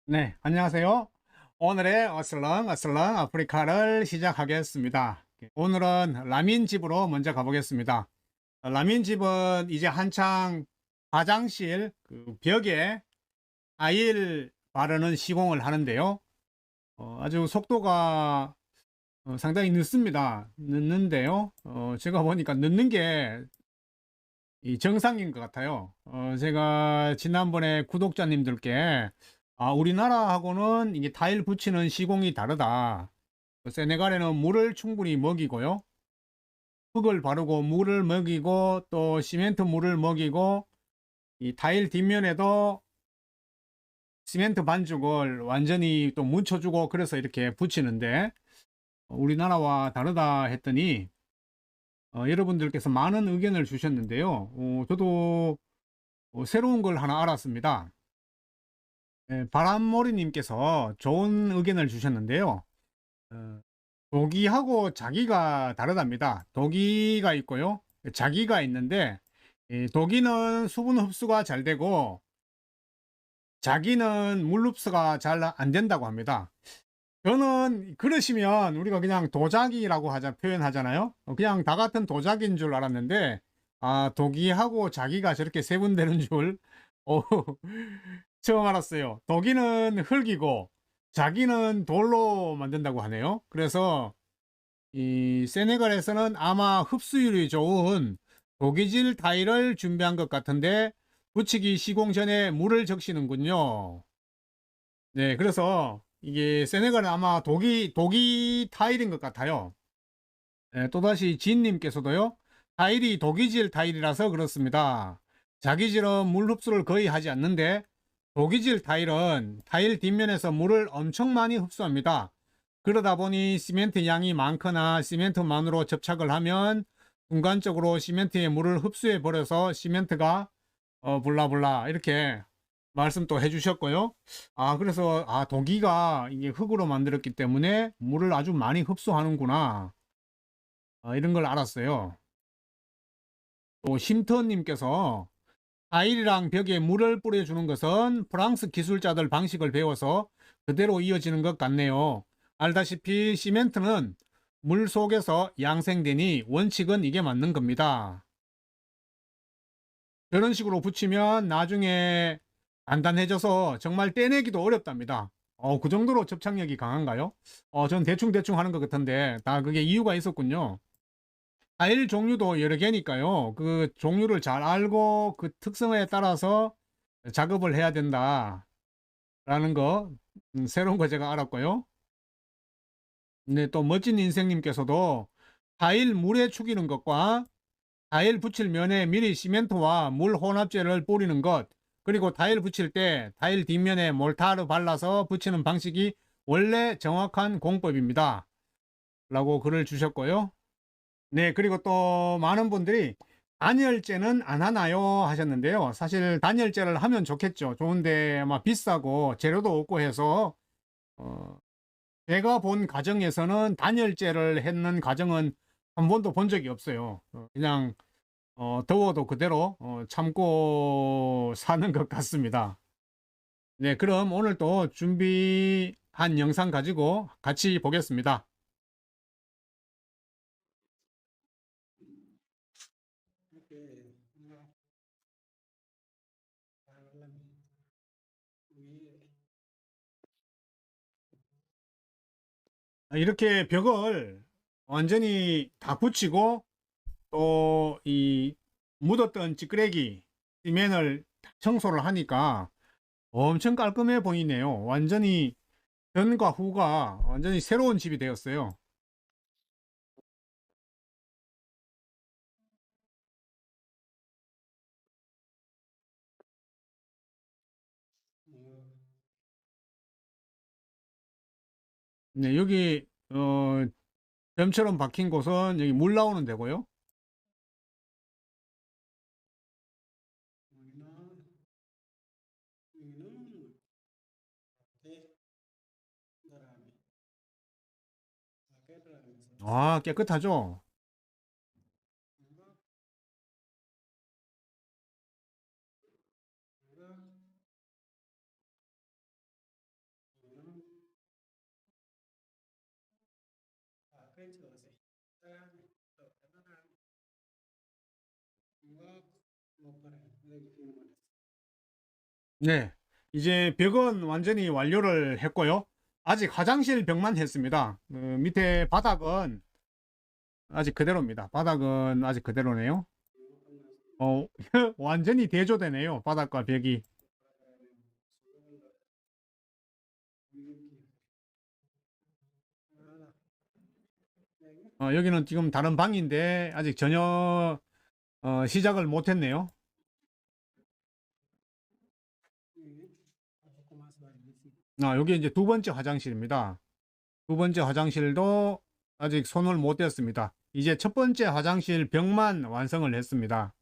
네, 안녕하세요. 오늘의 어슬렁 아프리카를 시작하겠습니다. 오늘은 라민집으로 먼저 가보겠습니다. 라민집은 이제 한창 화장실 그 벽에 타일 바르는 시공을 하는데요. 아주 속도가 상당히 늦습니다. 늦는데요. 제가 보니까 늦는 게 이 정상인 것 같아요. 제가 지난번에 구독자님들께 우리나라하고는 이게 타일 붙이는 시공이 다르다. 세네갈에는 물을 충분히 먹이고요. 흙을 바르고 물을 먹이고 또 시멘트 물을 먹이고 이 타일 뒷면에도 시멘트 반죽을 완전히 또 묻혀주고 그래서 이렇게 붙이는데 우리나라와 다르다 했더니 여러분들께서 많은 의견을 주셨는데요. 저도 새로운 걸 하나 알았습니다. 바람머리님께서 좋은 의견을 주셨는데요. 어, 독이하고 자기가 다르답니다. 독이가 있고요. 자기가 있는데, 독이는 수분 흡수가 잘 되고, 자기는 물 흡수가 잘 안 된다고 합니다. 저는 그러시면 우리가 그냥 도자기라고 표현하잖아요. 그냥 다 같은 도자기인 줄 알았는데, 독이하고 자기가 저렇게 세분되는 줄, 어, 처음 알았어요. 독일은 흙이고 자기는 돌로 만든다고 하네요. 그래서 이 세네갈에서는 아마 흡수율이 좋은 독이질 타일을 준비한 것 같은데 붙이기 시공 전에 물을 적시는군요. 네, 그래서 이게 세네갈은 아마 독이 타일인 것 같아요. 네, 또다시 진님께서도요. 타일이 독이질 타일이라서 그렇습니다. 자기질은 물 흡수를 거의 하지 않는데 독이질 타일은 타일 뒷면에서 물을 엄청 많이 흡수합니다. 그러다 보니 시멘트 양이 많거나 시멘트만으로 접착을 하면 순간적으로 시멘트에 물을 흡수해 버려서 시멘트가 블라블라 이렇게 말씀 또 해주셨고요. 그래서 독이가 이게 흙으로 만들었기 때문에 물을 아주 많이 흡수하는구나. 이런 걸 알았어요. 또 쉼터님께서 타일이랑 벽에 물을 뿌려주는 것은 프랑스 기술자들 방식을 배워서 그대로 이어지는 것 같네요. 알다시피 시멘트는 물 속에서 양생되니 원칙은 이게 맞는 겁니다. 이런 식으로 붙이면 나중에 단단해져서 정말 떼내기도 어렵답니다. 그 정도로 접착력이 강한가요? 전 대충 하는 것 같은데 다 그게 이유가 있었군요. 과일 종류도 여러 개니까요. 그 종류를 잘 알고 그 특성에 따라서 작업을 해야 된다라는 거, 새로운 거 제가 알았고요. 네, 또 멋진 인생님께서도 타일 물에 축이는 것과 타일 붙일 면에 미리 시멘트와 물 혼합제를 뿌리는 것, 그리고 타일 붙일 때 타일 뒷면에 몰타르 발라서 붙이는 방식이 원래 정확한 공법입니다. 라고 글을 주셨고요. 네, 그리고 또 많은 분들이 단열재는 안 하나요? 하셨는데요. 사실 단열재를 하면 좋겠죠. 좋은데 아마 비싸고 재료도 없고 해서 어, 제가 본 가정에서는 단열재를 했는 가정은 한 번도 본 적이 없어요. 그냥 더워도 그대로 참고 사는 것 같습니다. 네, 그럼 오늘 또 준비한 영상 가지고 같이 보겠습니다. 이렇게 벽을 완전히 다 붙이고 또 이 묻었던 찌끄레기 시멘을 청소를 하니까 엄청 깔끔해 보이네요. 완전히 전과 후가 완전히 새로운 집이 되었어요. 네, 여기 점처럼 박힌 곳은 여기 물 나오는 데고요. 깨끗하죠? 네, 이제 벽은 완전히 완료를 했고요. 아직 화장실 벽만 했습니다. 밑에 바닥은 아직 그대로입니다. 바닥은 아직 그대로네요. 어, 완전히 대조되네요. 바닥과 벽이. 여기는 지금 다른 방인데 아직 전혀 시작을 못했네요. 여기 이제 두 번째 화장실입니다. 두 번째 화장실도 아직 손을 못 댔습니다. 이제 첫 번째 화장실 벽만 완성을 했습니다.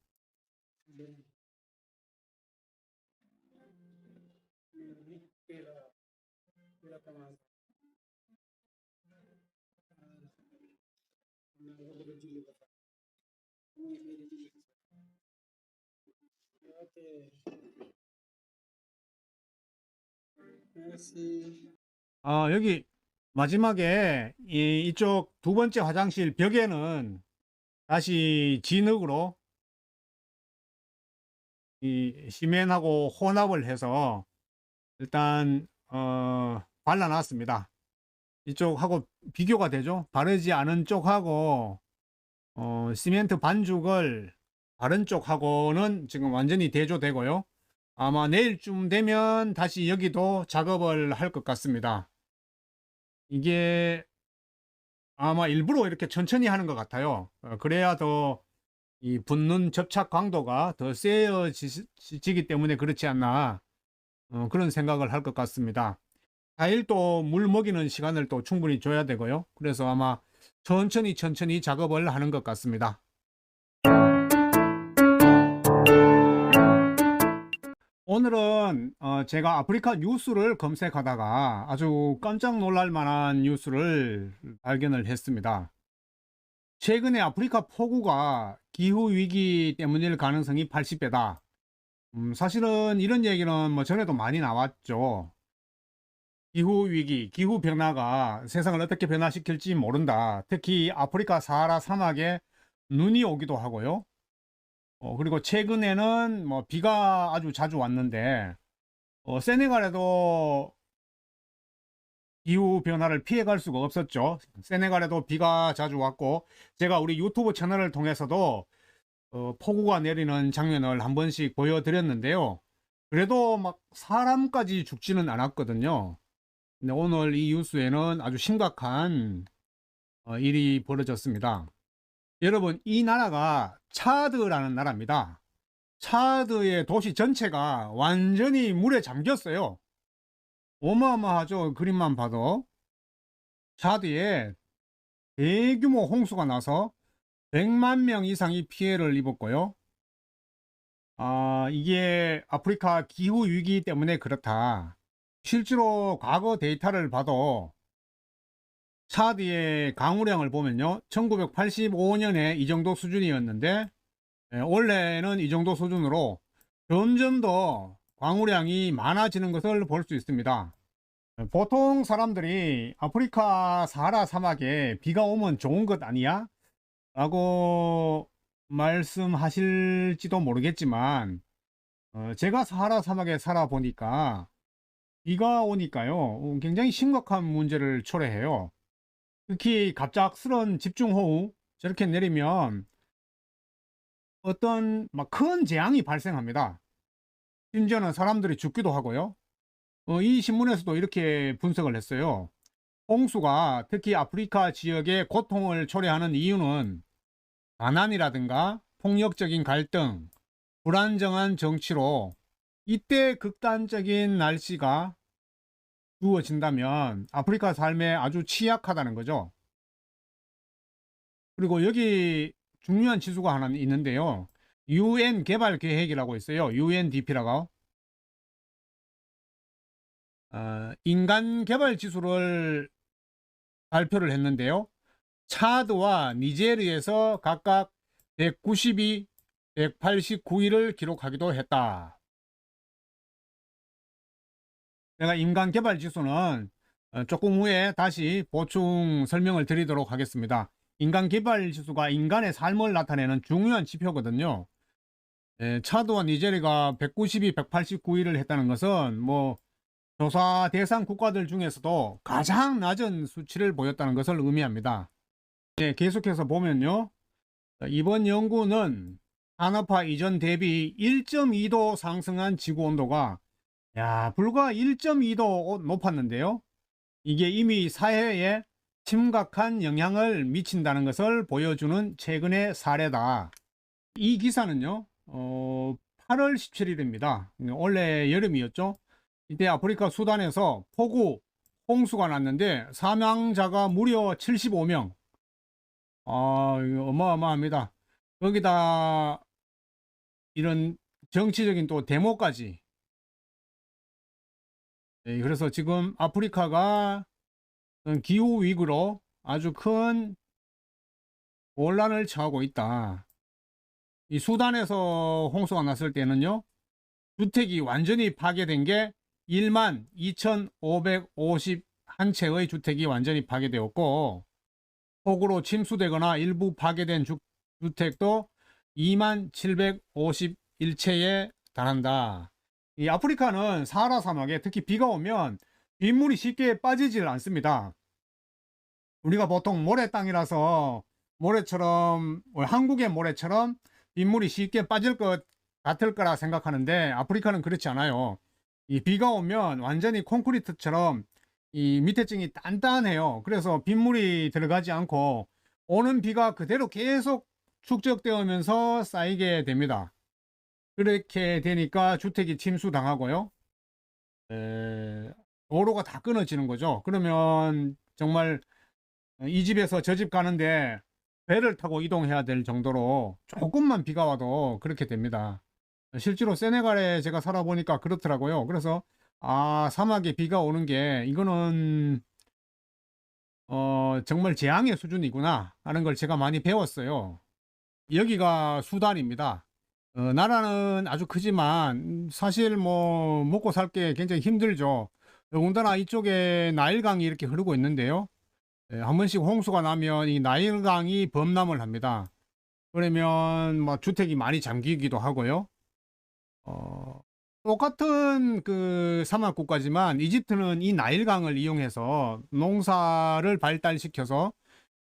여기 마지막에 이쪽 두 번째 화장실 벽에는 다시 진흙으로 이 시멘하고 혼합을 해서 일단 발라놨습니다. 이쪽하고 비교가 되죠. 바르지 않은 쪽하고 시멘트 반죽을 바른 쪽하고는 지금 완전히 대조되고요. 아마 내일쯤 되면 다시 여기도 작업을 할 것 같습니다. 이게 아마 일부러 이렇게 천천히 하는 것 같아요. 그래야 더 이 붙는 접착 강도가 더 세어지기 때문에 그렇지 않나 그런 생각을 할 것 같습니다. 타일도 물 먹이는 시간을 또 충분히 줘야 되고요. 그래서 아마 천천히 작업을 하는 것 같습니다. 오늘은 제가 아프리카 뉴스를 검색하다가 아주 깜짝 놀랄 만한 뉴스를 발견을 했습니다. 최근에 아프리카 폭우가 기후위기 때문일 가능성이 80배다. 사실은 이런 얘기는 뭐 전에도 많이 나왔죠. 기후위기, 기후변화가 세상을 어떻게 변화시킬지 모른다. 특히 아프리카 사하라 사막에 눈이 오기도 하고요. 그리고 최근에는 뭐 비가 아주 자주 왔는데, 세네갈에도 기후 변화를 피해갈 수가 없었죠. 세네갈에도 비가 자주 왔고, 제가 우리 유튜브 채널을 통해서도 폭우가 내리는 장면을 한 번씩 보여드렸는데요. 그래도 막 사람까지 죽지는 않았거든요. 근데 오늘 이 뉴스에는 아주 심각한 일이 벌어졌습니다. 여러분, 이 나라가 차드라는 나라입니다. 차드의 도시 전체가 완전히 물에 잠겼어요. 어마어마하죠. 그림만 봐도. 차드에 대규모 홍수가 나서 100만 명 이상이 피해를 입었고요. 이게 아프리카 기후 위기 때문에 그렇다. 실제로 과거 데이터를 봐도 차드의 강우량을 보면요. 1985년에 이 정도 수준이었는데 원래는 이 정도 수준으로 점점 더 광우량이 많아지는 것을 볼 수 있습니다. 보통 사람들이 아프리카 사하라 사막에 비가 오면 좋은 것 아니야? 라고 말씀하실지도 모르겠지만 제가 사하라 사막에 살아보니까 비가 오니까요 굉장히 심각한 문제를 초래해요. 특히 갑작스런 집중호우 저렇게 내리면 어떤 막 큰 재앙이 발생합니다. 심지어는 사람들이 죽기도 하고요. 이 신문에서도 이렇게 분석을 했어요. 홍수가 특히 아프리카 지역에 고통을 초래하는 이유는 가난이라든가 폭력적인 갈등, 불안정한 정치로 이때 극단적인 날씨가 주어진다면 아프리카 삶에 아주 취약하다는 거죠. 그리고 여기 중요한 지수가 하나 있는데요. UN 개발 계획이라고 있어요. UNDP라고. 인간 개발 지수를 발표를 했는데요. 차드와 니제르에서 각각 192, 189위를 기록하기도 했다. 내가 인간 개발 지수는 조금 후에 다시 보충 설명을 드리도록 하겠습니다. 인간 개발 지수가 인간의 삶을 나타내는 중요한 지표거든요. 차드와 니제리가 192, 189위를 했다는 것은 뭐 조사 대상 국가들 중에서도 가장 낮은 수치를 보였다는 것을 의미합니다. 계속해서 보면요. 이번 연구는 산업화 이전 대비 1.2도 상승한 지구 온도가 불과 1.2도 높았는데요. 이게 이미 사회에 심각한 영향을 미친다는 것을 보여주는 최근의 사례다. 이 기사는요, 8월 17일입니다. 원래 여름이었죠. 이때 아프리카 수단에서 폭우, 홍수가 났는데 사망자가 무려 75명. 이거 어마어마합니다. 거기다 이런 정치적인 또 데모까지. 그래서 지금 아프리카가 기후 위기로 아주 큰 혼란을 처하고 있다. 이 수단에서 홍수가 났을 때는요, 주택이 완전히 파괴된 게 1만 2,551채의 주택이 완전히 파괴되었고, 폭우로 침수되거나 일부 파괴된 주택도 2만 751채에 달한다. 이 아프리카는 사하라 사막에 특히 비가 오면 빗물이 쉽게 빠지질 않습니다. 우리가 보통 모래 땅이라서 모래처럼, 한국의 모래처럼 빗물이 쉽게 빠질 것 같을 거라 생각하는데 아프리카는 그렇지 않아요. 이 비가 오면 완전히 콘크리트처럼 이 밑에 층이 단단해요. 그래서 빗물이 들어가지 않고 오는 비가 그대로 계속 축적되면서 쌓이게 됩니다. 그렇게 되니까 주택이 침수당하고요. 도로가 다 끊어지는 거죠. 그러면 정말 이 집에서 저 집 가는데 배를 타고 이동해야 될 정도로 조금만 비가 와도 그렇게 됩니다. 실제로 세네갈에 제가 살아보니까 그렇더라고요. 그래서 사막에 비가 오는 게 이거는 정말 재앙의 수준이구나 하는 걸 제가 많이 배웠어요. 여기가 수단입니다. 나라는 아주 크지만 사실 뭐 먹고 살 게 굉장히 힘들죠. 더군다나 이쪽에 나일강이 이렇게 흐르고 있는데요. 한 번씩 홍수가 나면 이 나일강이 범람을 합니다. 그러면 뭐 주택이 많이 잠기기도 하고요. 똑같은 그 사막 국가지만 이집트는 이 나일강을 이용해서 농사를 발달시켜서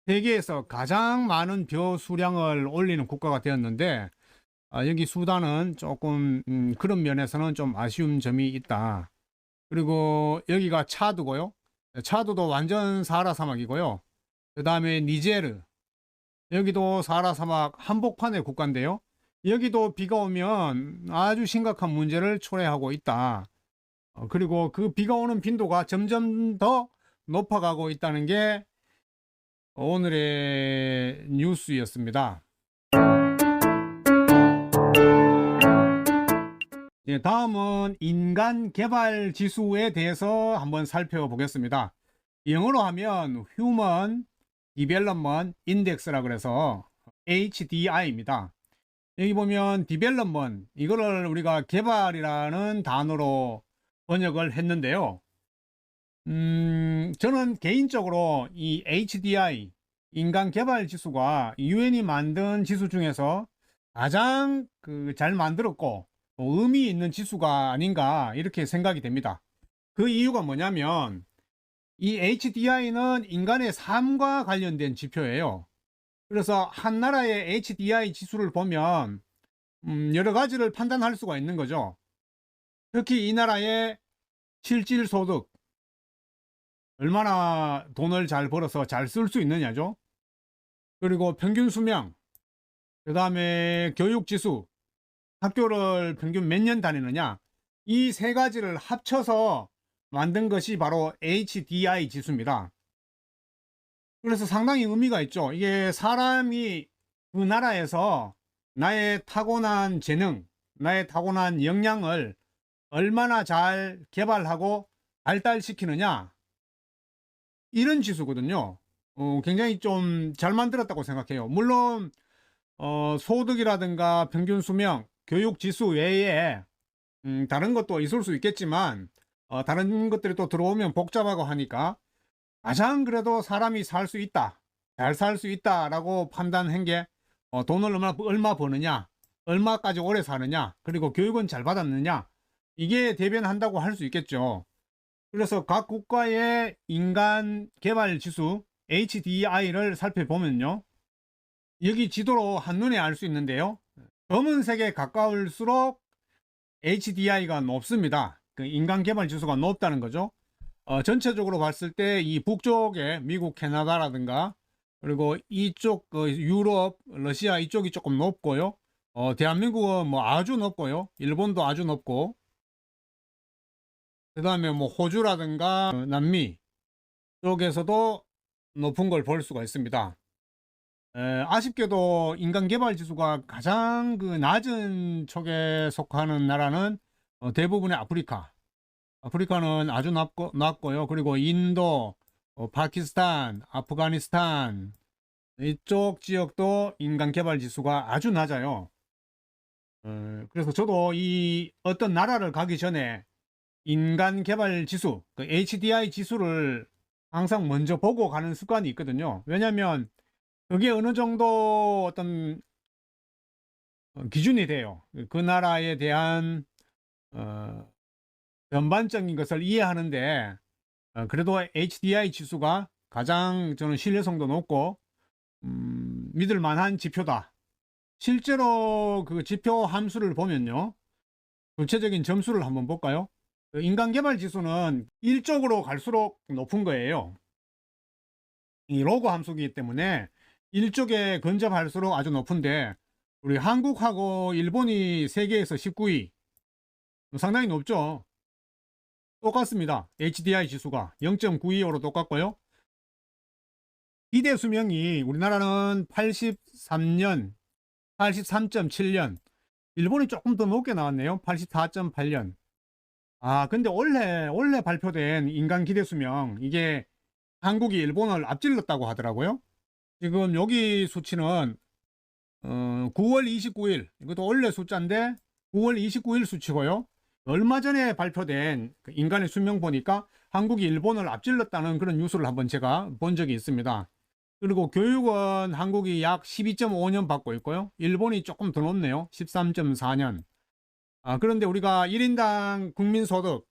세계에서 가장 많은 벼 수량을 올리는 국가가 되었는데 여기 수단은 조금 그런 면에서는 좀 아쉬운 점이 있다. 그리고 여기가 차드고요. 차드도 완전 사하라 사막이고요. 그 다음에 니제르, 여기도 사하라 사막 한복판의 국가인데요. 여기도 비가 오면 아주 심각한 문제를 초래하고 있다. 그리고 그 비가 오는 빈도가 점점 더 높아가고 있다는 게 오늘의 뉴스였습니다. 다음은 인간 개발 지수에 대해서 한번 살펴보겠습니다. 영어로 하면 Human Development Index라 그래서 HDI입니다. 여기 보면 Development, 이거를 우리가 개발이라는 단어로 번역을 했는데요. 저는 개인적으로 이 HDI, 인간 개발 지수가 UN이 만든 지수 중에서 가장 잘 만들었고 의미 있는 지수가 아닌가 이렇게 생각이 됩니다. 그 이유가 뭐냐면 이 HDI는 인간의 삶과 관련된 지표예요. 그래서 한 나라의 HDI 지수를 보면 여러 가지를 판단할 수가 있는 거죠. 특히 이 나라의 실질 소득, 얼마나 돈을 잘 벌어서 잘 쓸 수 있느냐죠. 그리고 평균 수명, 그 다음에 교육 지수, 학교를 평균 몇 년 다니느냐, 이 세 가지를 합쳐서 만든 것이 바로 HDI 지수입니다. 그래서 상당히 의미가 있죠. 이게 사람이 그 나라에서 나의 타고난 재능, 나의 타고난 역량을 얼마나 잘 개발하고 발달시키느냐, 이런 지수거든요. 굉장히 좀 잘 만들었다고 생각해요. 물론 소득이라든가 평균 수명, 교육 지수 외에 다른 것도 있을 수 있겠지만 다른 것들이 또 들어오면 복잡하고 하니까 가장 그래도 사람이 살 수 있다, 잘 살 수 있다라고 판단한 게 돈을 얼마 버느냐, 얼마까지 오래 사느냐, 그리고 교육은 잘 받았느냐, 이게 대변한다고 할 수 있겠죠. 그래서 각 국가의 인간 개발 지수 HDI를 살펴보면요, 여기 지도로 한눈에 알 수 있는데요, 검은색에 가까울수록 HDI가 높습니다. 그 인간 개발 지수가 높다는 거죠. 전체적으로 봤을 때 이 북쪽에 미국, 캐나다라든가 그리고 이쪽 유럽, 러시아 이쪽이 조금 높고요. 대한민국은 뭐 아주 높고요. 일본도 아주 높고, 그 다음에 뭐 호주라든가 남미 쪽에서도 높은 걸 볼 수가 있습니다. 아쉽게도 인간 개발 지수가 가장 그 낮은 쪽에 속하는 나라는 대부분의 아프리카는 아주 낮고요. 그리고 인도, 파키스탄, 아프가니스탄 이쪽 지역도 인간 개발 지수가 아주 낮아요. 그래서 저도 이 어떤 나라를 가기 전에 인간 개발 지수, 그 HDI 지수를 항상 먼저 보고 가는 습관이 있거든요. 왜냐하면 그게 어느 정도 어떤 기준이 돼요. 그 나라에 대한 전반적인 것을 이해하는데, 그래도 HDI 지수가 가장 저는 신뢰성도 높고 믿을 만한 지표다. 실제로 그 지표 함수를 보면요, 구체적인 점수를 한번 볼까요? 그 인간 개발 지수는 1쪽으로 갈수록 높은 거예요. 이 로그 함수이기 때문에 1쪽에 근접할수록 아주 높은데, 우리 한국하고 일본이 세계에서 19위, 상당히 높죠. 똑같습니다. HDI 지수가 0.925로 똑같고요. 기대 수명이 우리나라는 83년, 83.7년, 일본이 조금 더 높게 나왔네요. 84.8년. 근데 원래 발표된 인간 기대 수명, 이게 한국이 일본을 앞질렀다고 하더라고요. 지금 여기 수치는 9월 29일, 이것도 원래 숫자인데 9월 29일 수치고요. 얼마 전에 발표된 그 인간의 수명 보니까 한국이 일본을 앞질렀다는 그런 뉴스를 한번 제가 본 적이 있습니다. 그리고 교육은 한국이 약 12.5년 받고 있고요. 일본이 조금 더 높네요. 13.4년. 그런데 우리가 1인당 국민소득,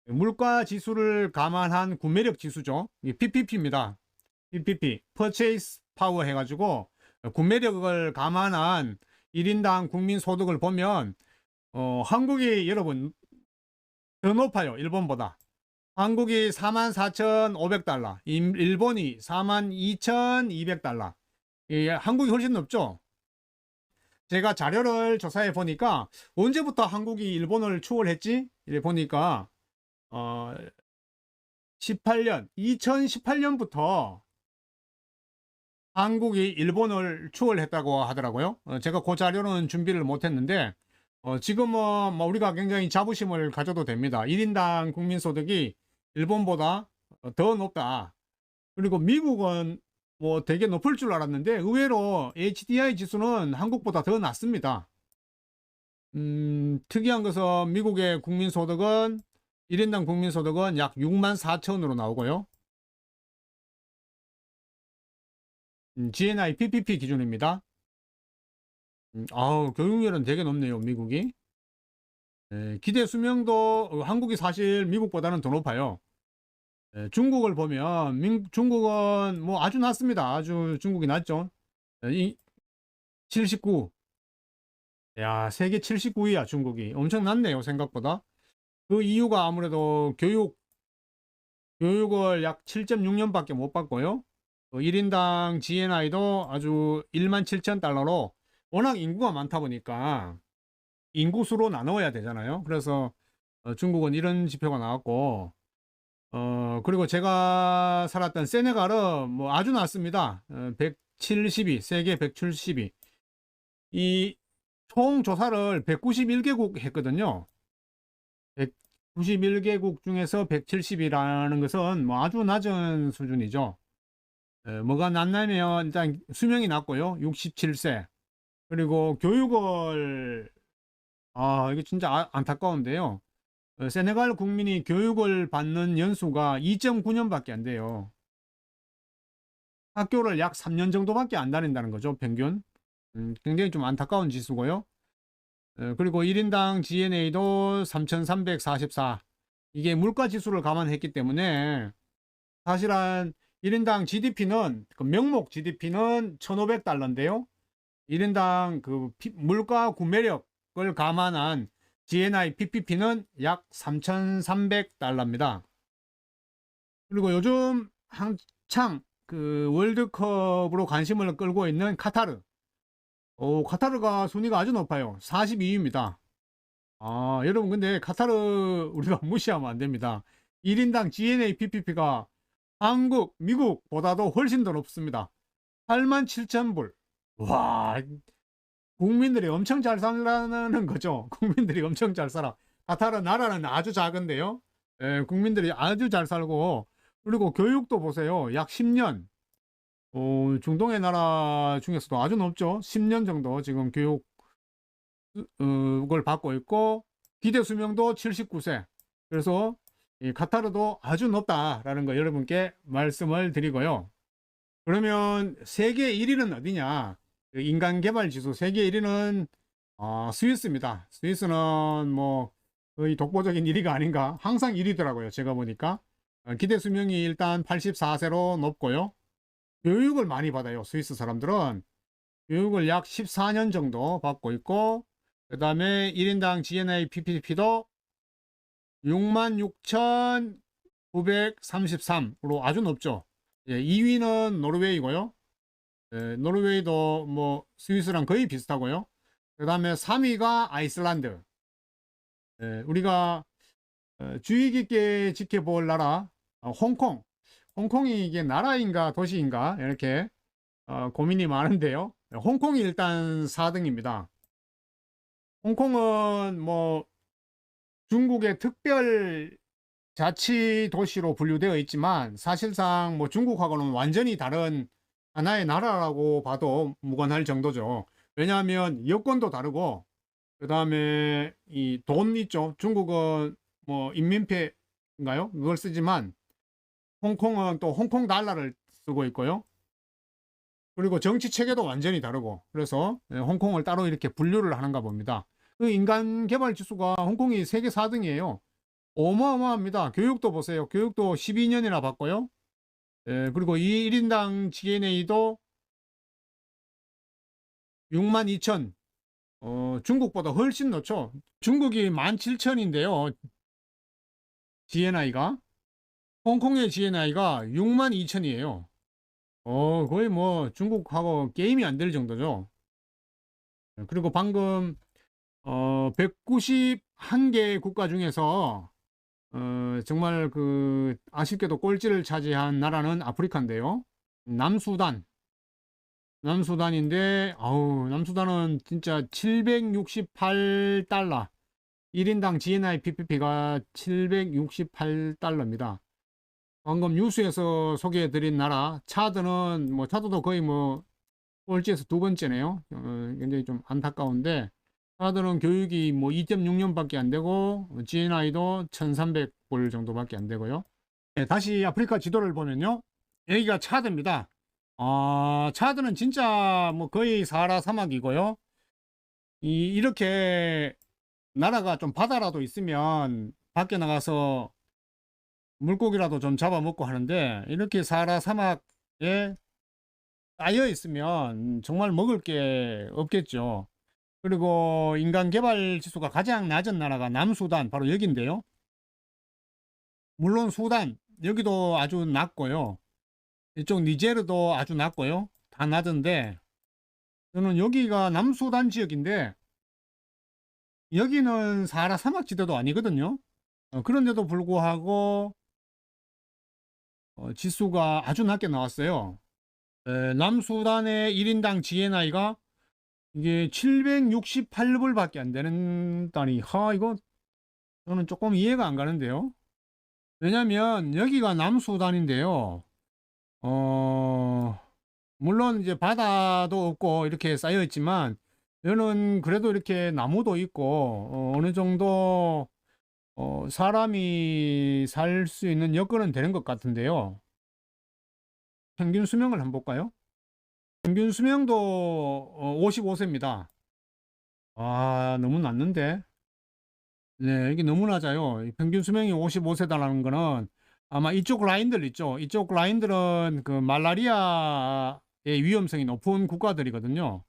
물가 지수를 감안한 구매력 지수죠. 이 PPP입니다. PPP, Purchase Power 해가지고 구매력을 감안한 1인당 국민소득을 보면 한국이 여러분 더 높아요. 일본보다. 한국이 44,500달러, 일본이 42,200달러. 한국이 훨씬 높죠. 제가 자료를 조사해 보니까 언제부터 한국이 일본을 추월했지? 이래 보니까 2018년부터 한국이 일본을 추월했다고 하더라고요. 제가 그 자료는 준비를 못했는데 지금은 뭐 우리가 굉장히 자부심을 가져도 됩니다. 1인당 국민소득이 일본보다 더 높다. 그리고 미국은 뭐 되게 높을 줄 알았는데 의외로 HDI 지수는 한국보다 더 낮습니다. 특이한 것은 미국의 국민소득은 1인당 국민소득은 약 6만 4천으로 나오고요. GNI PPP 기준입니다. 교육열은 되게 높네요, 미국이. 기대 수명도 한국이 사실 미국보다는 더 높아요. 중국을 보면 중국은 뭐 아주 낮습니다. 아주 중국이 낮죠. 79. 야, 세계 79위야, 중국이. 엄청 낮네요, 생각보다. 그 이유가 아무래도 교육을 약 7.6년밖에 못 받고요. 1인당 GNI도 아주 17,000달러로 워낙 인구가 많다 보니까 인구수로 나눠야 되잖아요. 그래서 중국은 이런 지표가 나왔고, 그리고 제가 살았던 세네갈은 뭐 아주 낮습니다. 172, 세계 172. 이 총 조사를 191개국 했거든요. 191개국 중에서 170이라는 것은 뭐 아주 낮은 수준이죠. 뭐가 낮냐면 일단 수명이 낮고요. 67세. 그리고 교육을 이게 진짜 안타까운데요. 세네갈 국민이 교육을 받는 연수가 2.9년밖에 안 돼요. 학교를 약 3년 정도밖에 안 다닌다는 거죠, 평균. 굉장히 좀 안타까운 지수고요. 그리고 1인당 GNA도 3,344. 이게 물가 지수를 감안했기 때문에 사실 한 1인당 GDP는 그 명목 GDP는 1,500달러인데요. 1인당 그 물가 구매력을 감안한 GNI PPP는 약 3,300달러입니다. 그리고 요즘 한창 그 월드컵으로 관심을 끌고 있는 카타르. 카타르가 순위가 아주 높아요. 42위입니다. 여러분, 근데 카타르 우리가 무시하면 안 됩니다. 1인당 GNA PPP가 한국, 미국보다도 훨씬 더 높습니다. 87,000불. 와, 국민들이 엄청 잘 살라는 거죠. 국민들이 엄청 잘 살아. 카타르 나라는 아주 작은데요. 국민들이 아주 잘 살고, 그리고 교육도 보세요. 약 10년. 중동의 나라 중에서도 아주 높죠. 10년 정도 지금 교육을 받고 있고, 기대 수명도 79세. 그래서 이 카타르도 아주 높다라는 거 여러분께 말씀을 드리고요. 그러면 세계 1위는 어디냐? 그 인간 개발 지수 세계 1위는 스위스입니다. 스위스는 뭐 거의 독보적인 1위가 아닌가? 항상 1위더라고요. 제가 보니까. 기대 수명이 일단 84세로 높고요. 교육을 많이 받아요. 스위스 사람들은 교육을 약 14년 정도 받고 있고, 그 다음에 1인당 GNI PPP도 66,933으로 아주 높죠. 2위는 노르웨이고요. 노르웨이도 뭐 스위스랑 거의 비슷하고요. 그 다음에 3위가 아이슬란드. 우리가 주의 깊게 지켜볼 나라 홍콩. 홍콩이 이게 나라인가 도시인가 이렇게 고민이 많은데요. 홍콩이 일단 4등입니다. 홍콩은 뭐 중국의 특별 자치 도시로 분류되어 있지만 사실상 뭐 중국하고는 완전히 다른 하나의 나라라고 봐도 무관할 정도죠. 왜냐하면 여권도 다르고, 그 다음에 이 돈 있죠. 중국은 뭐 인민폐인가요? 그걸 쓰지만 홍콩은 또 홍콩 달러를 쓰고 있고요. 그리고 정치 체계도 완전히 다르고, 그래서 홍콩을 따로 이렇게 분류를 하는가 봅니다. 그 인간 개발 지수가 홍콩이 세계 4등이에요. 어마어마합니다. 교육도 보세요. 교육도 12년이나 받고요. 그리고 이 1인당 GNA도 62,000. 중국보다 훨씬 높죠. 중국이 17,000인데요. GNI가. 홍콩의 GNI가 62,000이에요. 거의 뭐 중국하고 게임이 안 될 정도죠. 그리고 방금 191개 국가 중에서 정말 그 아쉽게도 꼴찌를 차지한 나라는 아프리카인데요. 남수단. 남수단인데 남수단은 진짜 768달러. 1인당 GNI PPP가 768달러입니다. 방금 뉴스에서 소개해드린 나라 차드는 뭐 차드도 거의 뭐 꼴찌에서 두 번째네요. 굉장히 좀 안타까운데, 차드는 교육이 뭐 2.6년밖에 안 되고 GNI도 1,300불 정도밖에 안 되고요. 다시 아프리카 지도를 보면요, 여기가 차드입니다. 차드는 진짜 뭐 거의 사하라 사막이고요. 이렇게 나라가 좀 바다라도 있으면 밖에 나가서 물고기라도 좀 잡아먹고 하는데, 이렇게 사하라 사막에 쌓여 있으면 정말 먹을 게 없겠죠. 그리고 인간 개발 지수가 가장 낮은 나라가 남수단, 바로 여기인데요. 물론 수단, 여기도 아주 낮고요. 이쪽 니제르도 아주 낮고요. 다 낮은데, 저는 여기가 남수단 지역인데, 여기는 사하라 사막 지대도 아니거든요. 그런데도 불구하고 지수가 아주 낮게 나왔어요. 남수단의 1인당 GNI가 이게 768불밖에 안 되는다니, 이거 저는 조금 이해가 안 가는데요. 왜냐면 여기가 남수단인데요. 물론 이제 바다도 없고 이렇게 쌓여 있지만, 여기는 그래도 이렇게 나무도 있고 어느 정도 사람이 살 수 있는 여건은 되는 것 같은데요. 평균 수명을 한번 볼까요? 평균 수명도 55세입니다. 아, 너무 낮는데? 네, 이게 너무 낮아요. 이 평균 수명이 55세다라는 거는 아마 이쪽 라인들 있죠. 이쪽 라인들은 그 말라리아의 위험성이 높은 국가들이거든요.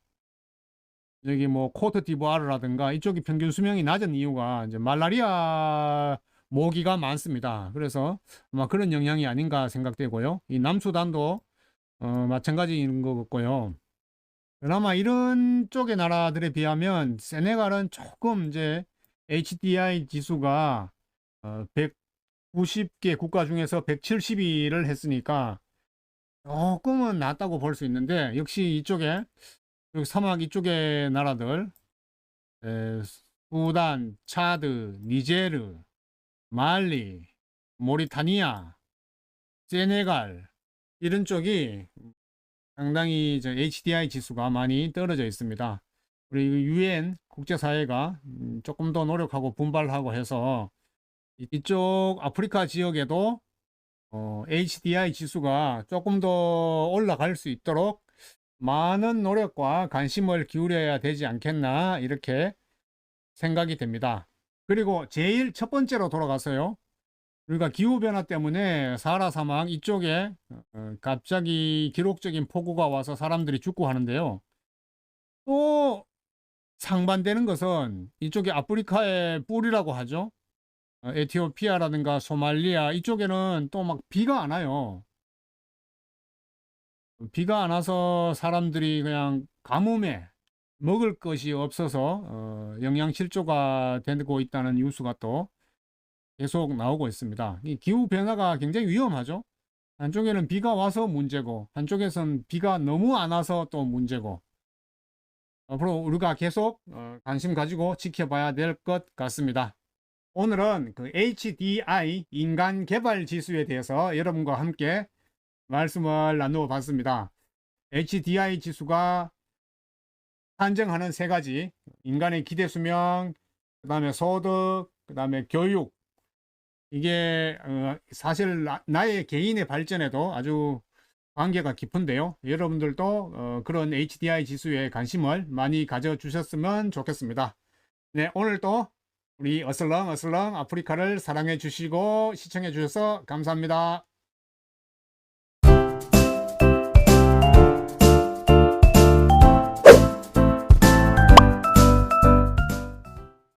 여기 뭐 코트디부아르라든가 이쪽이 평균 수명이 낮은 이유가 이제 말라리아 모기가 많습니다. 그래서 아마 그런 영향이 아닌가 생각되고요. 이 남수단도 마찬가지인 것 같고요. 그나마 이런 쪽의 나라들에 비하면 세네갈은 조금 이제 HDI 지수가 190개 국가 중에서 170위를 했으니까 조금은 낫다고 볼 수 있는데, 역시 이쪽에 여기 사막 이쪽의 나라들, 에, 수단, 차드, 니제르, 말리, 모리타니아, 세네갈 이런 쪽이 상당히 HDI 지수가 많이 떨어져 있습니다. 우리 UN 국제사회가 조금 더 노력하고 분발하고 해서 이쪽 아프리카 지역에도 HDI 지수가 조금 더 올라갈 수 있도록 많은 노력과 관심을 기울여야 되지 않겠나 이렇게 생각이 됩니다. 그리고 제일 첫 번째로 돌아가서요. 우리가 기후변화 때문에 사하라 사막 이쪽에 갑자기 기록적인 폭우가 와서 사람들이 죽고 하는데요. 또 상반되는 것은 이쪽에 아프리카의 뿔이라고 하죠. 에티오피아라든가 소말리아 이쪽에는 또 막 비가 안 와요. 비가 안 와서 사람들이 그냥 가뭄에 먹을 것이 없어서 영양 실조가 되고 있다는 뉴스가 또 계속 나오고 있습니다. 이 기후 변화가 굉장히 위험하죠. 한쪽에는 비가 와서 문제고 한쪽에선 비가 너무 안 와서 또 문제고, 앞으로 우리가 계속 관심 가지고 지켜봐야 될 것 같습니다. 오늘은 그 HDI 인간 개발 지수에 대해서 여러분과 함께 말씀을 나누어 봤습니다. HDI 지수가 산정하는 세 가지, 인간의 기대 수명, 그 다음에 소득, 그 다음에 교육, 이게 사실 나의 개인의 발전에도 아주 관계가 깊은데요. 여러분들도 그런 HDI 지수에 관심을 많이 가져주셨으면 좋겠습니다. 네, 오늘도 우리 어슬렁 아프리카를 사랑해 주시고 시청해 주셔서 감사합니다.